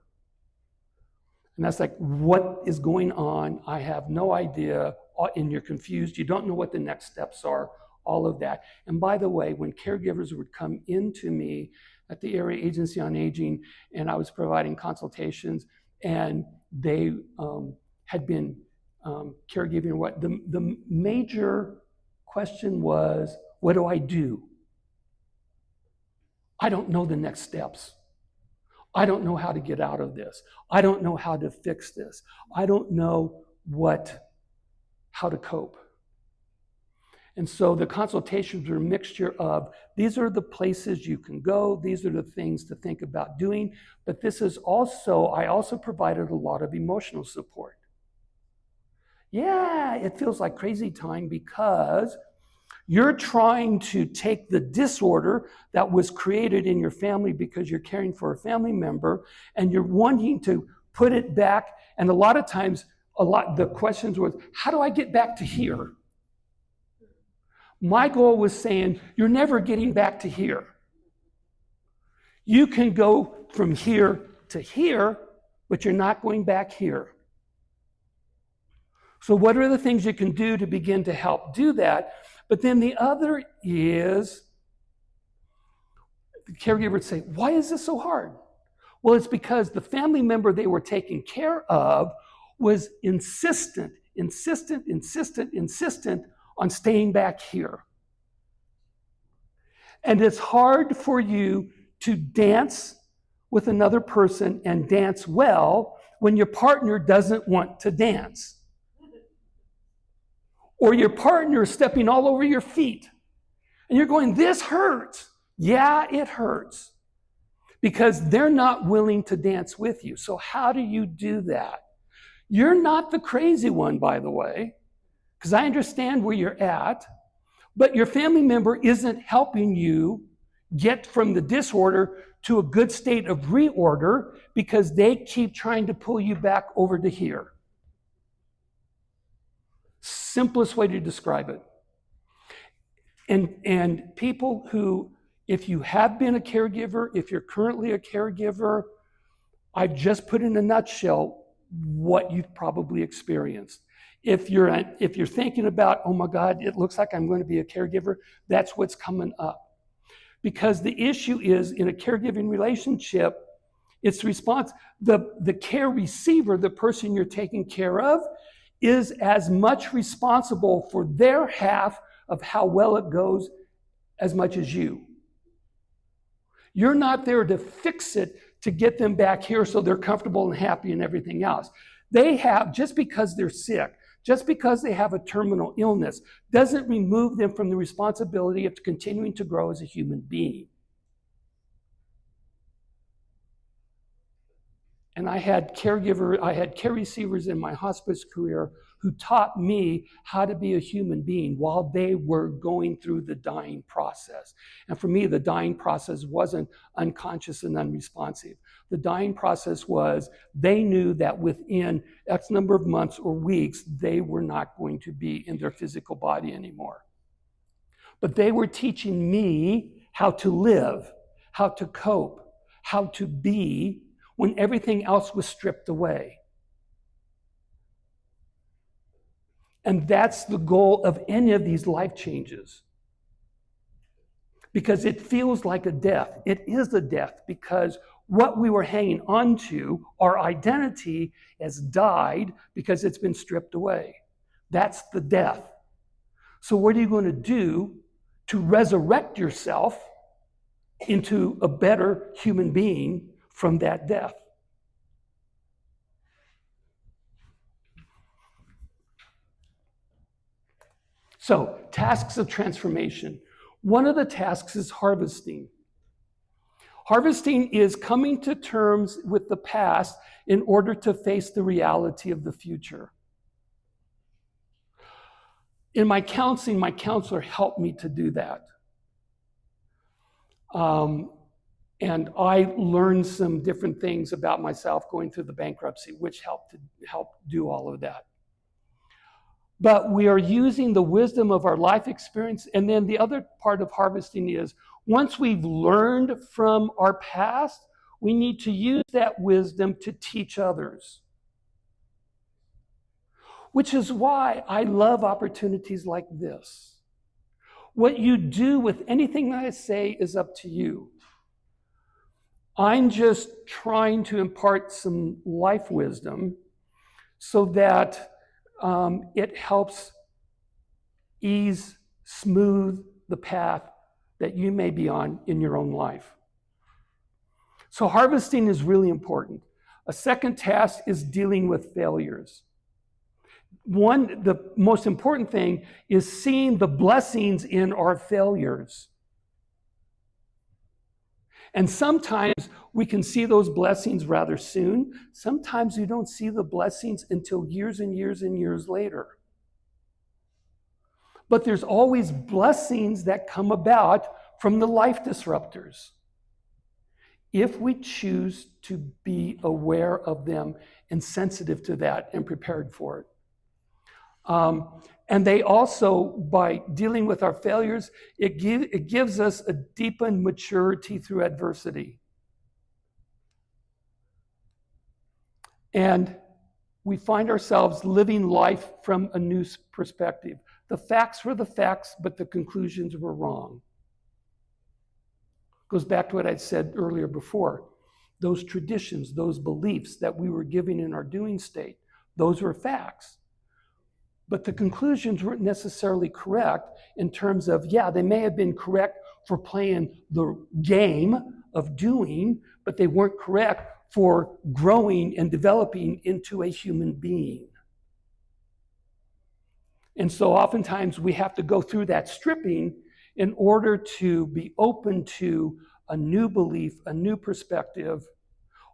And that's like, what is going on? I have no idea, and you're confused. You don't know what the next steps are, all of that. And by the way, when caregivers would come into me at the Area Agency on Aging, and I was providing consultations, and they had been caregiving, what the major question was, what do I do? I don't know the next steps. I don't know how to get out of this. I don't know how to fix this. I don't know how to cope. And so the consultations are a mixture of, these are the places you can go, these are the things to think about doing, but this is also, I also provided a lot of emotional support. Yeah, it feels like crazy time because you're trying to take the disorder that was created in your family because you're caring for a family member, and you're wanting to put it back, and a lot of times, the questions were, how do I get back to here? My goal was saying, you're never getting back to here. You can go from here to here, but you're not going back here. So what are the things you can do to begin to help do that? But then the other is, the caregiver would say, why is this so hard? Well, it's because the family member they were taking care of was insistent on staying back here. And it's hard for you to dance with another person and dance well when your partner doesn't want to dance. Or your partner is stepping all over your feet. And you're going, this hurts. Yeah, it hurts. Because they're not willing to dance with you. So how do you do that? You're not the crazy one, by the way, because I understand where you're at, but your family member isn't helping you get from the disorder to a good state of reorder because they keep trying to pull you back over to here. Simplest way to describe it. And people who If you have been a caregiver, if you're currently a caregiver, I've just put in a nutshell what you've probably experienced. If you're thinking about, oh my God, it looks like I'm going to be a caregiver, that's what's coming up. Because the issue is, in a caregiving relationship, it's response. The care receiver, the person you're taking care of, is as much responsible for their half of how well it goes as much as you. You're not there to fix it to get them back here so they're comfortable and happy and everything else. They have, just because they're sick, just because they have a terminal illness, doesn't remove them from the responsibility of continuing to grow as a human being. And I had care receivers in my hospice career who taught me how to be a human being while they were going through the dying process. And for me, the dying process wasn't unconscious and unresponsive. The dying process was, they knew that within X number of months or weeks, they were not going to be in their physical body anymore. But they were teaching me how to live, how to cope, how to be, when everything else was stripped away. And that's the goal of any of these life changes. Because it feels like a death. It is a death, because what we were hanging on to, our identity, has died because it's been stripped away. That's the death. So what are you going to do to resurrect yourself into a better human being from that death? So, tasks of transformation. One of the tasks is harvesting. Harvesting is coming to terms with the past in order to face the reality of the future. In my counseling, my counselor helped me to do that. And I learned some different things about myself going through the bankruptcy, which helped do all of that. But we are using the wisdom of our life experience. And then the other part of harvesting is, once we've learned from our past, we need to use that wisdom to teach others. Which is why I love opportunities like this. What you do with anything that I say is up to you. I'm just trying to impart some life wisdom so that it helps smooth the path that you may be on in your own life. So harvesting is really important. A second task is dealing with failures. The most important thing is seeing the blessings in our failures. And sometimes we can see those blessings rather soon. Sometimes you don't see the blessings until years and years and years later. But there's always blessings that come about from the life disruptors, if we choose to be aware of them and sensitive to that and prepared for it. And they also, by dealing with our failures, it gives us a deepened maturity through adversity. And we find ourselves living life from a new perspective. The facts were the facts, but the conclusions were wrong. Goes back to what I said earlier before. Those traditions, those beliefs that we were giving in our doing state, those were facts. But the conclusions weren't necessarily correct in terms of, they may have been correct for playing the game of doing, but they weren't correct for growing and developing into a human being. And so oftentimes we have to go through that stripping in order to be open to a new belief, a new perspective,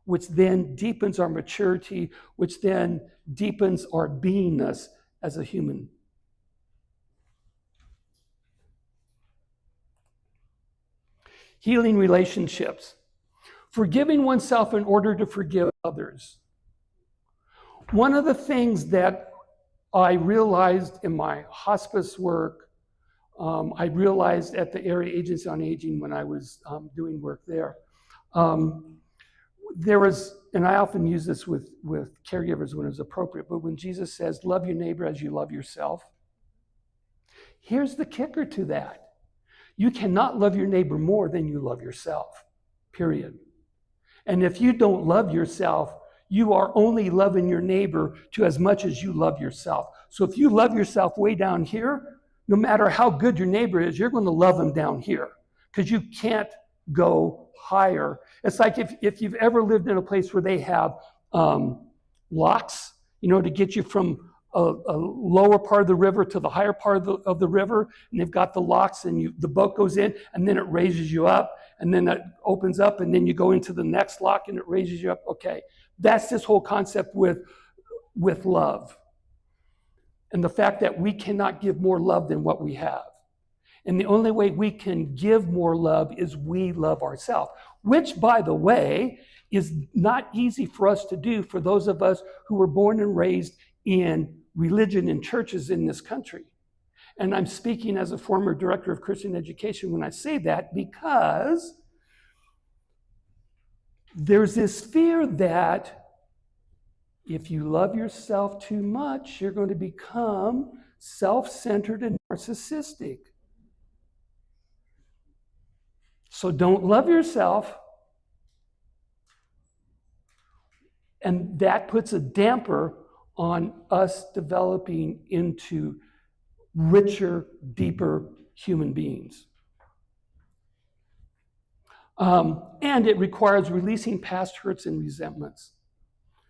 which then deepens our maturity, which then deepens our beingness as a human. Healing relationships. Forgiving oneself in order to forgive others. One of the things that I realized in my hospice work, I realized at the Area Agency on Aging when I was doing work there, there was, and I often use this with caregivers when it's appropriate, but when Jesus says, love your neighbor as you love yourself, here's the kicker to that. You cannot love your neighbor more than you love yourself, period. And if you don't love yourself, you are only loving your neighbor to as much as you love yourself. So if you love yourself way down here, no matter how good your neighbor is, you're going to love him down here because you can't go higher. It's like if you've ever lived in a place where they have locks, to get you from a lower part of the river to the higher part of the river, and they've got the locks, and the boat goes in, and then it raises you up, and then it opens up, and then you go into the next lock, and it raises you up. Okay, that's this whole concept with love. And the fact that we cannot give more love than what we have. And the only way we can give more love is we love ourselves, which, by the way, is not easy for us to do for those of us who were born and raised in religion and churches in this country. And I'm speaking as a former director of Christian education when I say that, because there's this fear that if you love yourself too much, you're going to become self-centered and narcissistic. So don't love yourself. And that puts a damper on us developing into richer, deeper human beings. And it requires releasing past hurts and resentments.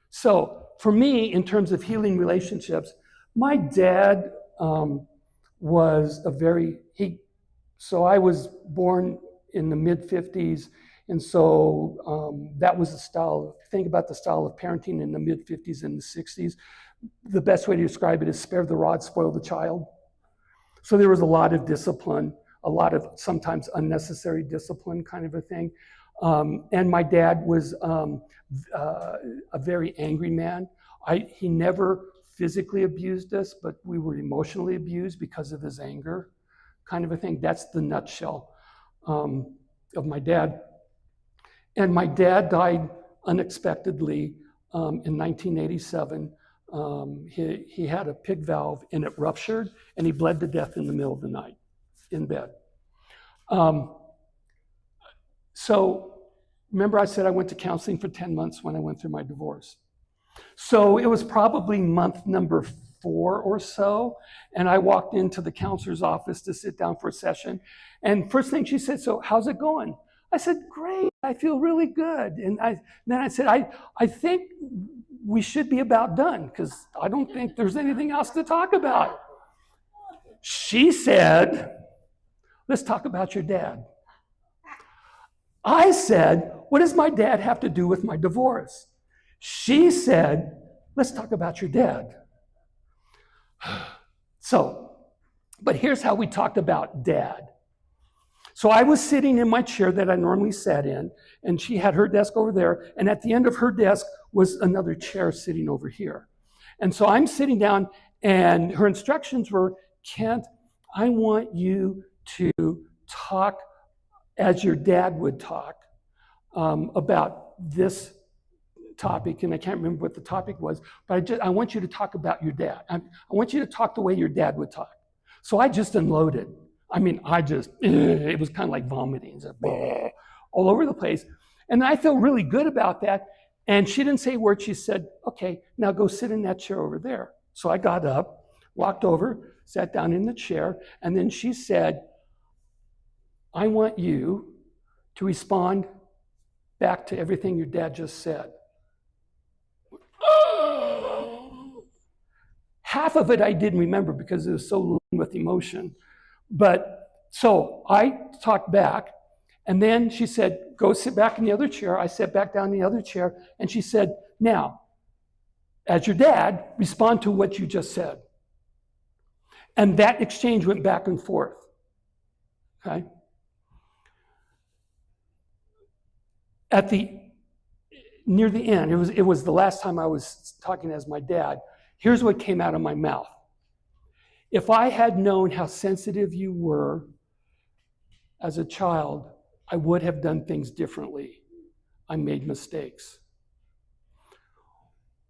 So for me, in terms of healing relationships, my dad was so I was born in the mid-50s, and so that was the style. Think about the style of parenting in the mid-50s and the 60s. The best way to describe it is spare the rod, spoil the child. So there was a lot of discipline, a lot of sometimes unnecessary discipline kind of a thing. And my dad was a very angry man. He never physically abused us, but we were emotionally abused because of his anger kind of a thing. That's the nutshell of my dad. And my dad died unexpectedly in 1987. He had a pig valve and it ruptured, and he bled to death in the middle of the night in bed. So remember I said I went to counseling for 10 months when I went through my divorce. So it was probably month number 4 or so, and I walked into the counselor's office to sit down for a session, and first thing she said, "So how's it going?" I said, "Great, I feel really good." And then I said, I think we should be about done because I don't think there's anything else to talk about. She said, "Let's talk about your dad." I said, "What does my dad have to do with my divorce?" She said, "Let's talk about your dad." So, but here's how we talked about dad. So I was sitting in my chair that I normally sat in, and she had her desk over there, and at the end of her desk was another chair sitting over here. And so I'm sitting down, and her instructions were, "Kent, I want you to talk as your dad would talk about this topic," and I can't remember what the topic was, but I want you to talk about your dad. I want you to talk the way your dad would talk. So I just unloaded. I mean, it was kind of like vomiting, all over the place. And I feel really good about that. And she didn't say a word. She said, "Okay, now go sit in that chair over there." So I got up, walked over, sat down in the chair, and then she said, "I want you to respond back to everything your dad just said." Half of it I didn't remember because it was so laden with emotion. But so I talked back, and then she said, "Go sit back in the other chair." I sat back down in the other chair, and she said, "Now, as your dad, respond to what you just said." And that exchange went back and forth. Okay? Near the end, it was the last time I was talking as my dad. Here's what came out of my mouth. If I had known how sensitive you were as a child, I would have done things differently. I made mistakes.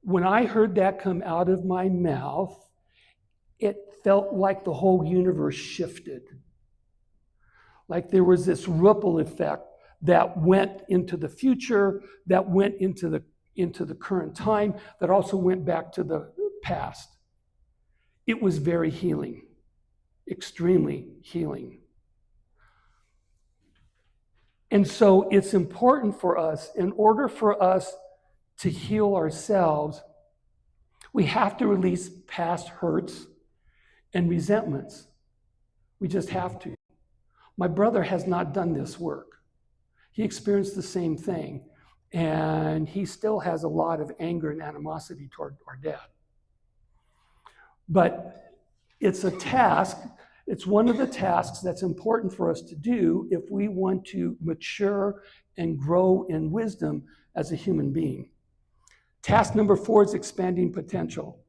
When I heard that come out of my mouth, it felt like the whole universe shifted. Like there was this ripple effect that went into the future, that went into the current time, that also went back to the past. It was very healing, extremely healing. And so it's important for us, in order for us to heal ourselves, we have to release past hurts and resentments. We just have to. My brother has not done this work. He experienced the same thing, and he still has a lot of anger and animosity toward our dad. But it's a task, it's one of the tasks that's important for us to do if we want to mature and grow in wisdom as a human being. Task number 4 is expanding potential.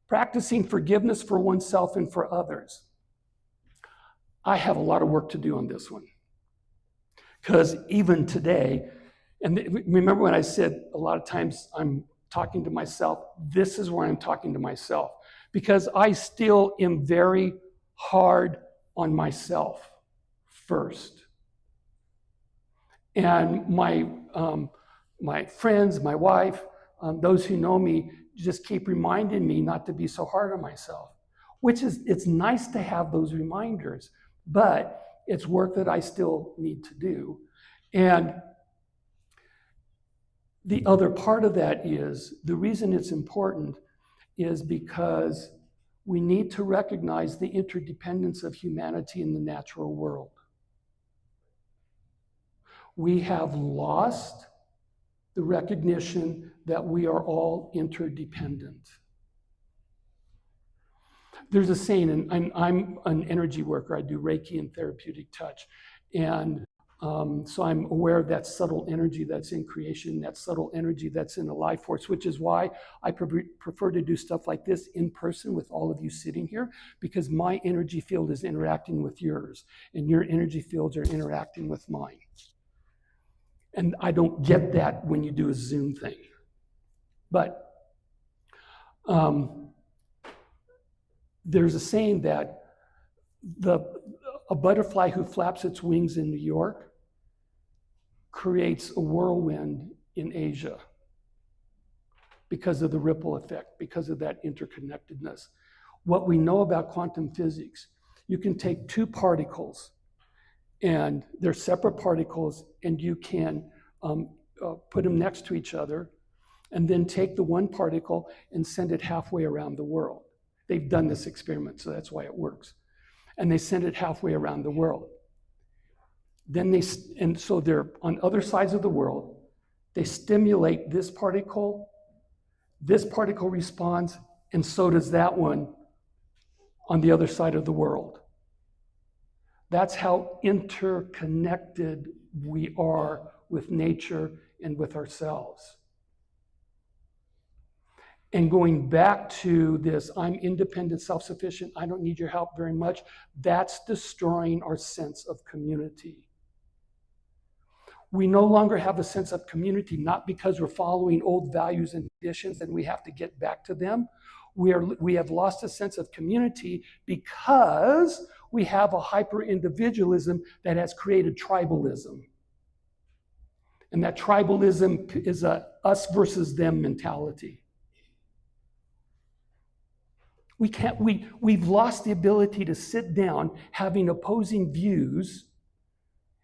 Practicing forgiveness for oneself and for others. I have a lot of work to do on this one. Because even today, and remember when I said a lot of times I'm talking to myself, this is where I'm talking to myself. Because I still am very hard on myself first. And my friends, my wife, those who know me just keep reminding me not to be so hard on myself, which is, it's nice to have those reminders, but it's work that I still need to do. And the other part of that is, the reason it's important is because we need to recognize the interdependence of humanity in the natural world. We have lost the recognition that we are all interdependent. There's a saying, and I'm an energy worker, I do Reiki and therapeutic touch, and so I'm aware of that subtle energy that's in creation, that subtle energy that's in the life force, which is why I prefer to do stuff like this in person with all of you sitting here, because my energy field is interacting with yours, and your energy fields are interacting with mine. And I don't get that when you do a Zoom thing. But there's a saying that a butterfly who flaps its wings in New York creates a whirlwind in Asia because of the ripple effect, because of that interconnectedness. What we know about quantum physics, you can take two particles, and they're separate particles, and you can put them next to each other, and then take the one particle and send it halfway around the world. They've done this experiment, so that's why it works. And they send it halfway around the world. Then so they're on other sides of the world. They stimulate this particle responds, and so does that one on the other side of the world. That's how interconnected we are with nature and with ourselves. And going back to this, I'm independent, self-sufficient, I don't need your help very much, that's destroying our sense of community. We no longer have a sense of community, not because we're following old values and traditions and we have to get back to them. We have lost a sense of community because we have a hyper-individualism that has created tribalism. And that tribalism is a us versus them mentality. We've lost the ability to sit down having opposing views.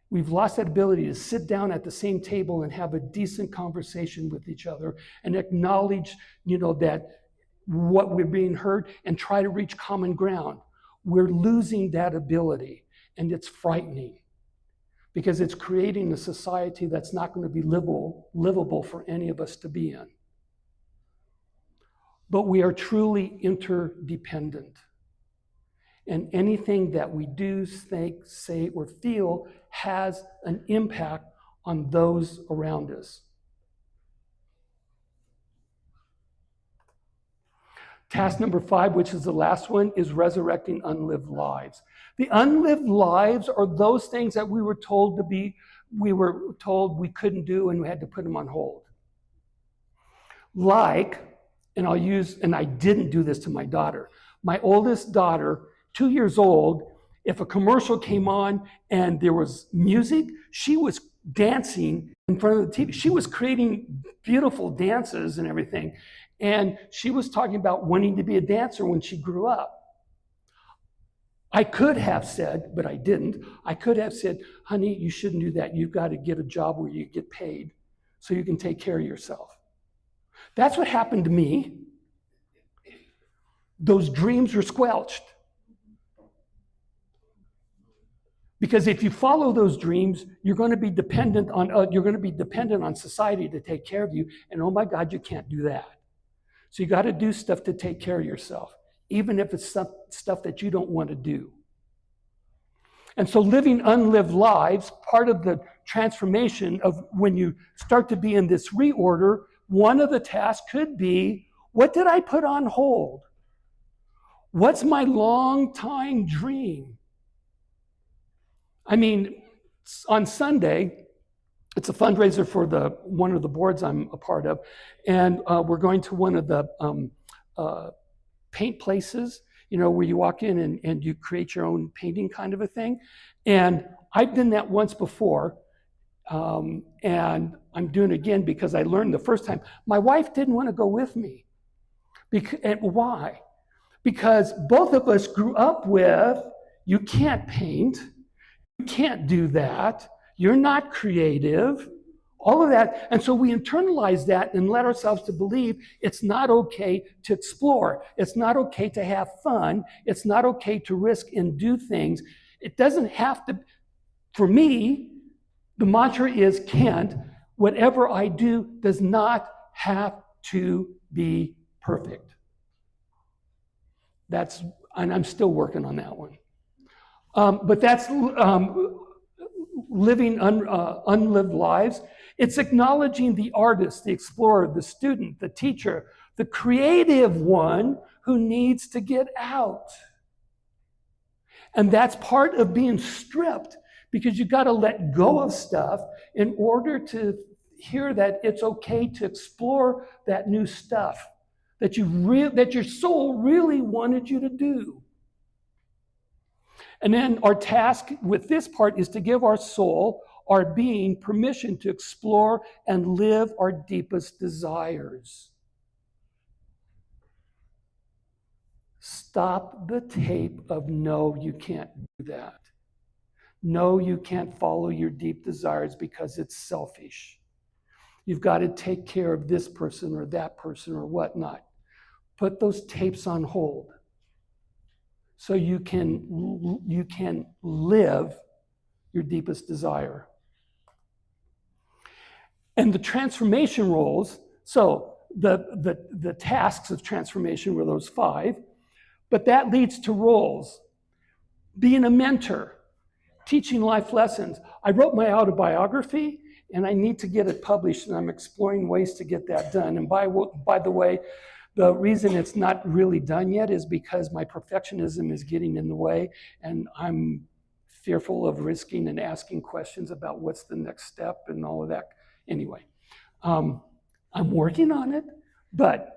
We've lost that ability to sit down at the same table and have a decent conversation with each other and acknowledge, that what we're being heard and try to reach common ground. We're losing that ability, and it's frightening because it's creating a society that's not going to be livable for any of us to be in. But we are truly interdependent. And anything that we do, think, say, or feel has an impact on those around us. Task number 5, which is the last one, is resurrecting unlived lives. The unlived lives are those things that we were told we couldn't do and we had to put them on hold. Like, and I didn't do this to my daughter. My oldest daughter, 2 years old, if a commercial came on and there was music, she was dancing in front of the TV. She was creating beautiful dances and everything. And she was talking about wanting to be a dancer when she grew up. I could have said, but I didn't, I could have said, honey, you shouldn't do that. You've got to get a job where you get paid so you can take care of yourself. That's what happened to me. Those dreams were squelched. Because if you follow those dreams, you're going to be dependent on society to take care of you. And oh my God, you can't do that. So you got to do stuff to take care of yourself, even if it's stuff that you don't want to do. And so living unlived lives, part of the transformation of when you start to be in this reorder, one of the tasks could be, what did I put on hold? What's my long time dream? I mean, on Sunday, it's a fundraiser for one of the boards I'm a part of, and we're going to one of the paint places, where you walk in and you create your own painting kind of a thing. And I've done that once before, and I'm doing it again because I learned the first time. My wife didn't want to go with me. And why? Because both of us grew up with, you can't paint, you can't do that, you're not creative, all of that. And so we internalize that and let ourselves to believe it's not okay to explore. It's not okay to have fun. It's not okay to risk and do things. It doesn't have to, for me, the mantra is, Kent, whatever I do does not have to be perfect. And I'm still working on that one. But that's living unlived lives. It's acknowledging the artist, the explorer, the student, the teacher, the creative one who needs to get out. And that's part of being stripped, because you've got to let go of stuff in order to hear that it's okay to explore that new stuff that your soul really wanted you to do. And then our task with this part is to give our soul, our being, permission to explore and live our deepest desires. Stop the tape of no, you can't do that. No, you can't follow your deep desires because it's selfish. You've got to take care of this person or that person or whatnot. Put those tapes on hold so you can live your deepest desire. And the transformation roles, so the tasks of transformation were those 5, but that leads to roles. Being a mentor, teaching life lessons. I wrote my autobiography, and I need to get it published, and I'm exploring ways to get that done. And by the way, the reason it's not really done yet is because my perfectionism is getting in the way, and I'm fearful of risking and asking questions about what's the next step and all of that. Anyway, I'm working on it, but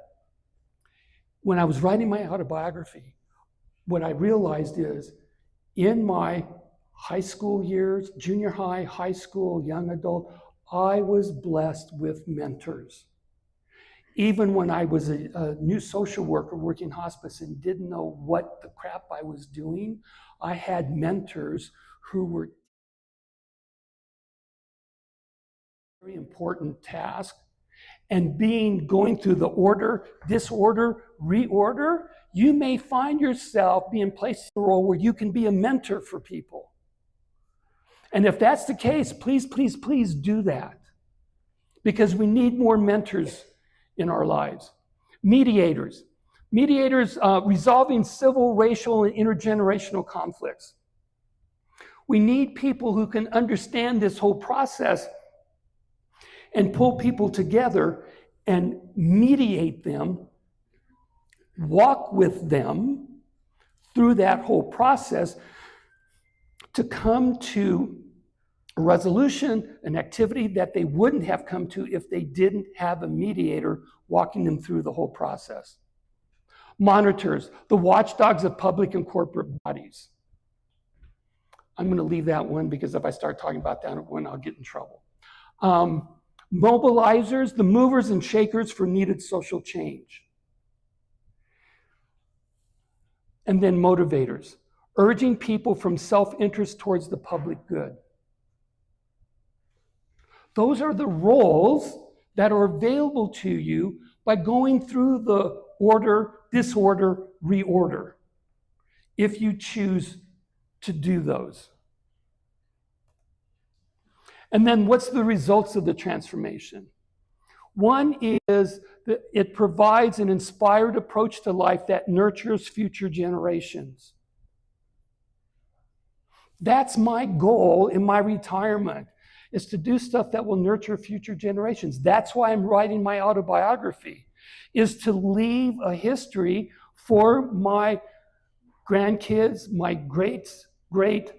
when I was writing my autobiography, what I realized is in my high school years, junior high, high school, young adult, I was blessed with mentors. Even when I was a new social worker working hospice and didn't know what the crap I was doing, I had mentors who were very important task. And going through the order, disorder, reorder, you may find yourself being placed in a role where you can be a mentor for people. And if that's the case, please, please, please do that. Because we need more mentors in our lives. Mediators. Mediators resolving civil, racial, and intergenerational conflicts. We need people who can understand this whole process and pull people together and mediate them walk with them through that whole process to come to a resolution, an activity that they wouldn't have come to if they didn't have a mediator walking them through the whole process. Monitors, the watchdogs of public and corporate bodies. I'm going to leave that one because if I start talking about that one, I'll get in trouble. Mobilizers, the movers and shakers for needed social change. And then motivators, urging people from self-interest towards the public good. Those are the roles that are available to you by going through the order, disorder, reorder, if you choose to do those. And then what's the results of the transformation? One is that it provides an inspired approach to life that nurtures future generations. That's my goal in my retirement, is to do stuff that will nurture future generations. That's why I'm writing my autobiography, is to leave a history for my grandkids, my greats, great,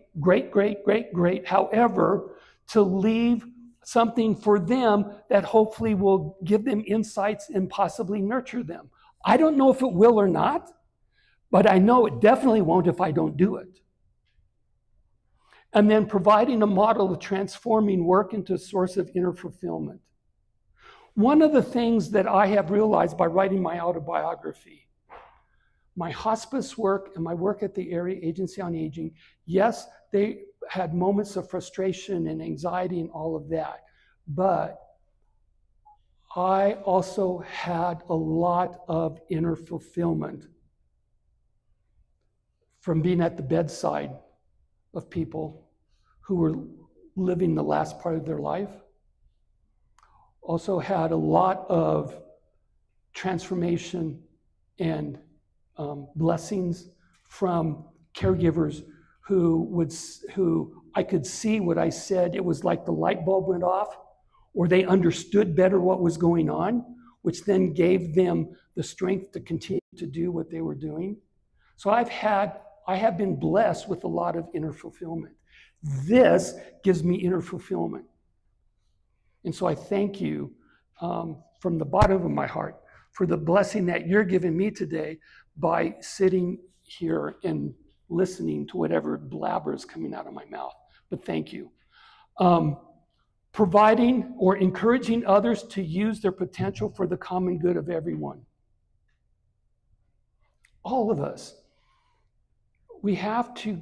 however, to leave something for them that hopefully will give them insights and possibly nurture them. I don't know if it will or not, but I know it definitely won't if I don't do it. And then providing a model of transforming work into a source of inner fulfillment. One of the things that I have realized by writing my autobiography, my hospice work and my work at the Area Agency on Aging, yes, they had moments of frustration and anxiety and all of that, but I also had a lot of inner fulfillment from being at the bedside of people who were living the last part of their life. Also had a lot of transformation and blessings from caregivers who I could see what I said. It was like the light bulb went off, or they understood better what was going on, which then gave them the strength to continue to do what they were doing. So I have been blessed with a lot of inner fulfillment. This gives me inner fulfillment. And so I thank you from the bottom of my heart for the blessing that you're giving me today by sitting here and listening to whatever blabber is coming out of my mouth. But thank you. Providing or encouraging others to use their potential for the common good of everyone. All of us. We have to,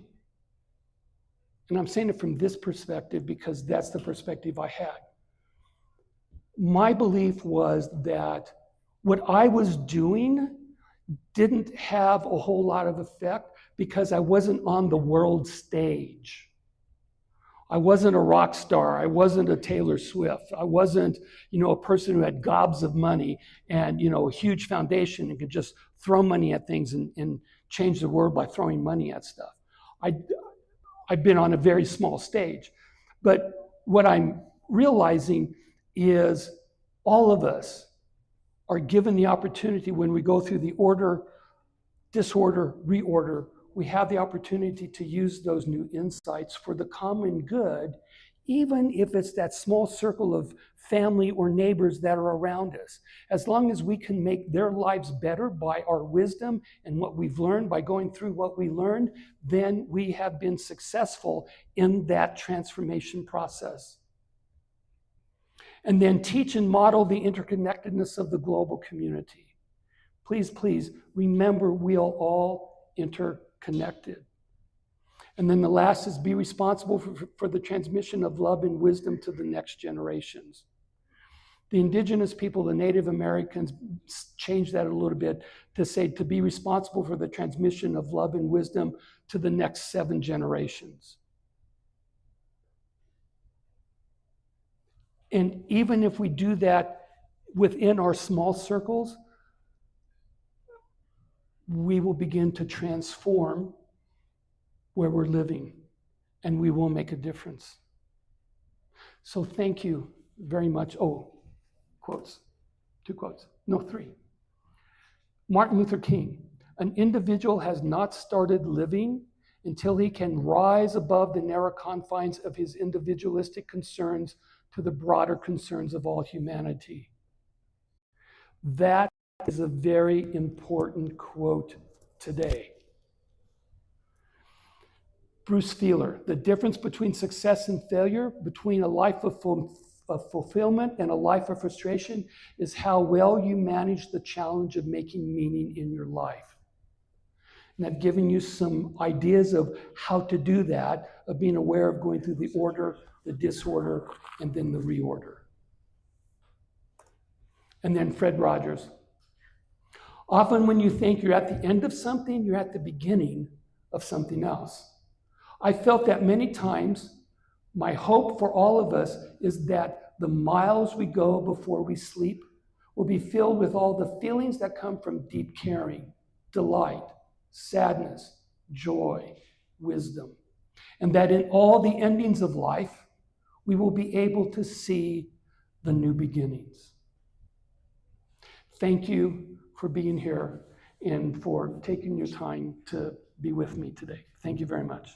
and I'm saying it from this perspective because that's the perspective I had. My belief was that what I was doing didn't have a whole lot of effect because I wasn't on the world stage. I wasn't a rock star. I wasn't a Taylor Swift. I wasn't, a person who had gobs of money and, a huge foundation and could just throw money at things and change the world by throwing money at stuff. I've been on a very small stage. But what I'm realizing is all of us are given the opportunity when we go through the order, disorder, reorder, we have the opportunity to use those new insights for the common good, even if it's that small circle of family or neighbors that are around us. As long as we can make their lives better by our wisdom and what we've learned by going through what we learned, then we have been successful in that transformation process. And then teach and model the interconnectedness of the global community. Please, please, remember we are all interconnected. And then the last is be responsible for the transmission of love and wisdom to the next generations. The indigenous people, the Native Americans, changed that a little bit to say to be responsible for the transmission of love and wisdom to the next 7 generations. And even if we do that within our small circles, we will begin to transform where we're living, and we will make a difference. So thank you very much. Oh, quotes. 2 quotes. No, 3. Martin Luther King, an individual has not started living until he can rise above the narrow confines of his individualistic concerns to the broader concerns of all humanity. That is a very important quote today. Bruce Feiler, the difference between success and failure, between a life of fulfillment and a life of frustration, is how well you manage the challenge of making meaning in your life. And I've given you some ideas of how to do that, of being aware of going through the order, the disorder, and then the reorder. And then Fred Rogers. Often when you think you're at the end of something, you're at the beginning of something else. I felt that many times. My hope for all of us is that the miles we go before we sleep will be filled with all the feelings that come from deep caring, delight, sadness, joy, wisdom. And that in all the endings of life, we will be able to see the new beginnings. Thank you for being here and for taking your time to be with me today. Thank you very much.